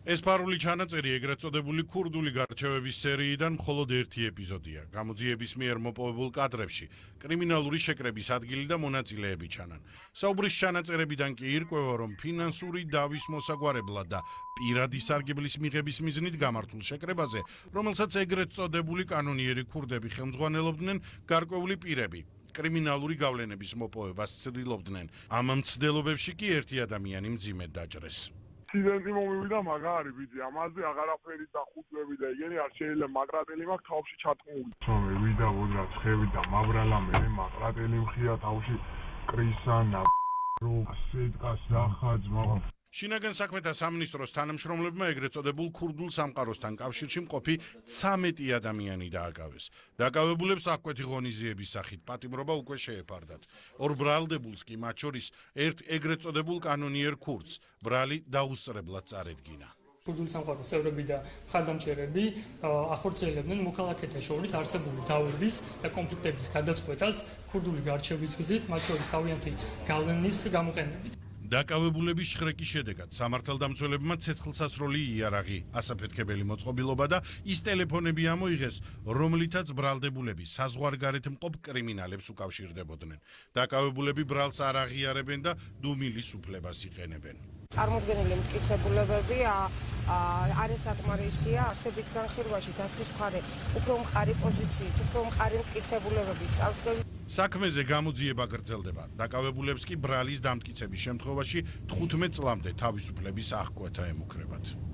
ეს ფარული ჩანაწერი ეგრეთ წოდებული ქურდული გარჩევების სერიიდან მხოლოდ ერთი ეპიზოდია. გამოძიების მიერ მოპოვებულ კადრებში კრიმინალური შეკრების ადგილი და მონაწილეები ჩანან. საუბრის ჩანაწერებიდან კი ირკვევა, რომ ფინანსური დავის მოსაგვარებლად და პირადი სარგებლის მიღების მიზნით გამართულ შეკრებაზე, რომელსაც ეგრეთ წოდებული კანონიერი ქურდები ხელმძღვანელობდნენ, გარკვეული პირები კრიმინალური გავლენების მოპოვებას ცდილობდნენ. ამ მცდელობებში კი ერთი ადამიანი მძიმედ დაჭრეს. Accidenti მომივიდა მაგარი ბიჭი, ამაზე აღარაფერი და ხუთვები და ეგენი არ შეიძლება მაგრატელი მაქვს თავში ჩატყმული. რომ ვიდა ვუძრა ცხევი და მაბრალა მე მაგრატელი მხია თავში კრისანა რო ასეთკას ახაძმა. შინაგან საქმეთა სამინისტროს თანამშრომლებმა ეგრეთ წოდებულ ქურდულ სამყაროსთან კავშირში მყოფი 13 ადამიანი დააკავეს. დაკავებულებს აღკვეთი ღონისძიების სახით პატიმრობა უკვე შეეფარდათ. ორ ბრალდებულს კი მათ შორის ერთ ეგრეთ წოდებულ კანონიერ ქურდს ბრალი დაუსწრებლად წარედგინა. ქურდული სამყაროს წევრები და მხარდამჭერები ახორციელებდნენ მოქალაქეთა შორის არსებული დაურვის და კონფლიქტების გადაწყვეტას ქურდული გარჩევის გზით, მათ შორის თავიანთი გავლენის გამოყენებით. დაკავებულების შხრეკის შედეგად სამართალდამცველებმა ცეცხლსასროლი იარაღი, ასაფეთქებელი მოწყობილობა და ის ტელეფონები ამოიღეს, რომლითაც ბრალდებულები საზღვარგარეთ მყოფ კრიმინალებს უკავშირდებოდნენ. დაკავებულები ბრალს არ აღიარებენ და დუმილის უფლებას იყენებენ. წარმოდგენილი მტკიცებულებები არის საკმარისია არსებით განხილვაში დაცვის მხარე უფრო მყარი პოზიციით, უფრო მყარი მტკიცებულებებით წარსდგები. საქმეზე გამოძიება გრძელდება. დაკავებულებს კი ბრალის დამტკიცების შემთხვევაში 15 წლამდე თავისუფლების აღკვეთა ემუქრებათ.